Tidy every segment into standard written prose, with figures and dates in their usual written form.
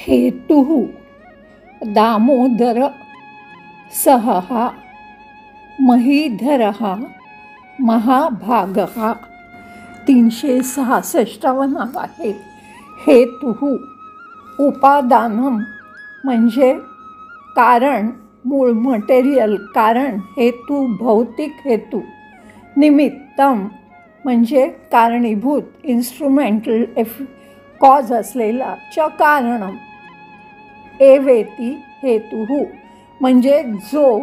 हेतुः दामोदर सहः महीधरः महाभागः. 366वं नाव आहे. हेतुः उपादानम म्हणजे कारण, मूळ मटेरियल कारण, हेतू भौतिक हेतू. निमित्तम म्हणजे कारणीभूत इन्स्ट्रुमेंटल कॉज असलेला. च कारणम एवेती हेतुः म्हणजे जो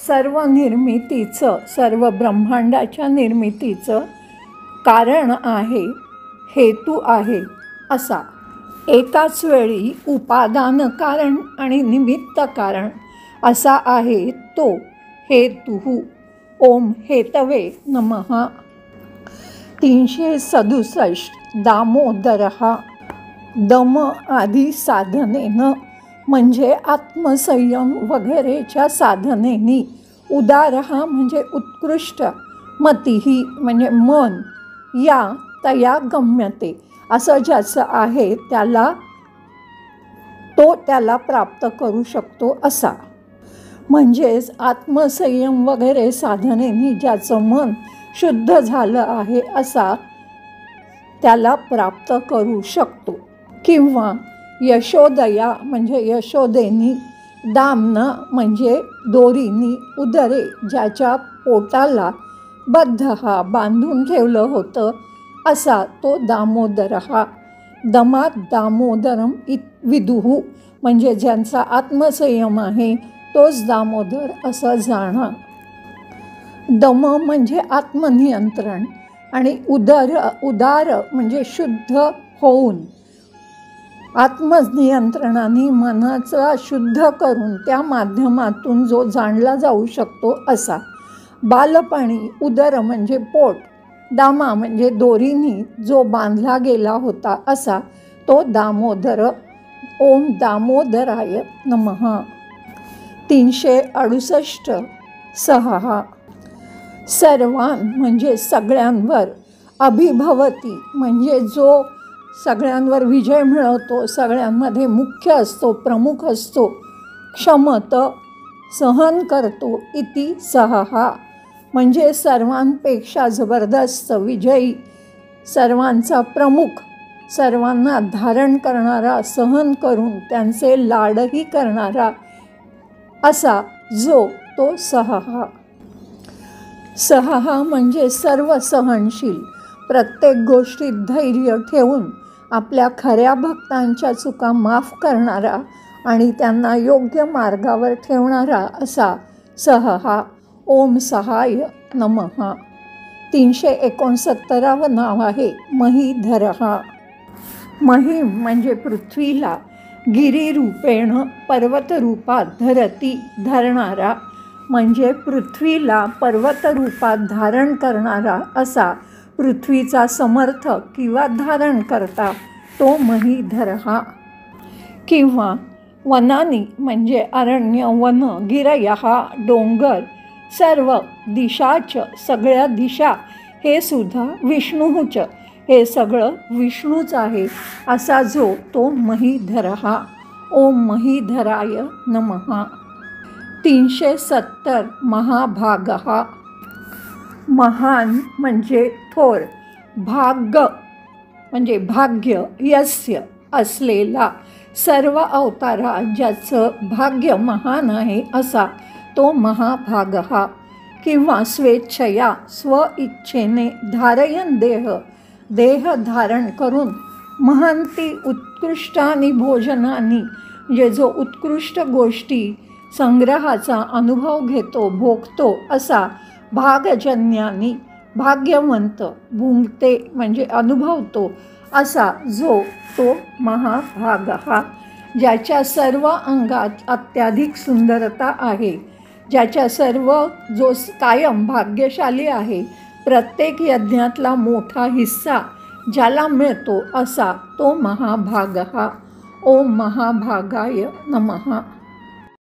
सर्व निर्मितीचं, सर्व ब्रह्मांडाच्या निर्मितीचं कारण आहे, हेतू आहे असा. एकाच वेळी उपादान कारण आणि निमित्त कारण असा आहे तो हेतुः. ओम हेतवे नमः. 367 दामोदरः दम आदी साधनेनं म्हणजे आत्मसंयम वगैरेच्या साधनेनी. उदारः म्हणजे उत्कृष्ट. मतिही म्हणजे मन. या तया गम्यते असं ज्याचं आहे त्याला त्याला प्राप्त करू शकतो असा. म्हणजेच आत्मसंयम वगैरे साधनेनी ज्याचं मन शुद्ध झालं आहे असा त्याला प्राप्त करू शकतो. किंवा यशोदया म्हणजे यशोदेनी. दामना म्हणजे दोरीनी. उदरे ज्याच्या पोटाला बद्धहा बांधून ठेवलं होतं असा तो दामोदरहा. दमात दामोदरम विदुः म्हणजे ज्यांचा आत्मसंयम आहे तोच दामोदर असं जाणं. दम म्हणजे आत्मनियंत्रण आणि उदार म्हणजे शुद्ध होऊन आत्मनियंत्रणाने मनाचा शुद्ध करून त्या माध्यमातून जो जाणला जाऊ शकतो असा. बालपणी उदर म्हणजे पोट. दामा म्हणजे दोरीनी जो बांधला गेला होता असा तो दामोदर. ओम दामोदराय नमः. 368 सहः सर्वान म्हणजे सगळ्यांवर. अभिभवती म्हणजे जो सगळ्यांवर विजय मिळवतो, सगळ्यांमध्ये मुख्य असतो, प्रमुख असतो. क्षमत सहन करतो. इति सहः म्हणजे सर्वांपेक्षा जबरदस्त, विजयी, सर्वांचा प्रमुख, सर्वांना धारण करणारा, सहन करून त्यांचे लाडही करणारा असा जो तो सहः. सहः म्हणजे सर्व सहनशील, प्रत्येक गोष्टीत धैर्य ठेवून आपल्या खऱ्या भक्तांच्या चुका माफ करणारा आणि त्यांना योग्य मार्गावर ठेवणारा असा सहः. ओम सहाय नमः. 369वं नाव आहे महीधरः. मही म्हणजे पृथ्वीला. गिरिरूपेण पर्वतरूपात धरती धरणारा म्हणजे पृथ्वीला पर्वतरूपात धारण करणारा असा. पृथ्वीचा समर्थक किंवा धारण करता तो महीधरः. किंवा वनानी म्हणजे अरण्य, वन, गिरयः डोंगर, सर्व दिशाच सगळ्या दिशा, हे सुद्धा विष्णूच, हे सगळं विष्णूच आहे असा जो तो महीधरः. ओम महीधराय नमः. 370 महाभागः. महान म्हणजे थोर. भाग्य म्हणजे भाग्य, यस्य असलेला. सर्व अवतारात ज्याचं भाग्य महान आहे असा तो महाभागः. किंवा स्वेच्छया स्वइच्छेने धारयन देह धारण करून महंती उत्कृष्टानी भोजनानी म्हणजे जो उत्कृष्ट गोष्टी संग्रहाचा अनुभव घेतो, भोगतो असा. भागजन्यानी भाग्यवंत, भुंगते म्हणजे अनुभवतो असा जो तो महाभागः. ज्याच्या सर्व अंगात अत्याधिक सुंदरता आहे, ज्याच्या सर्व जो कायम भाग्यशाली आहे, प्रत्येक यज्ञातला मोठा हिस्सा ज्याला मिळतो असा तो महाभागः. ओम महाभागाय नमः.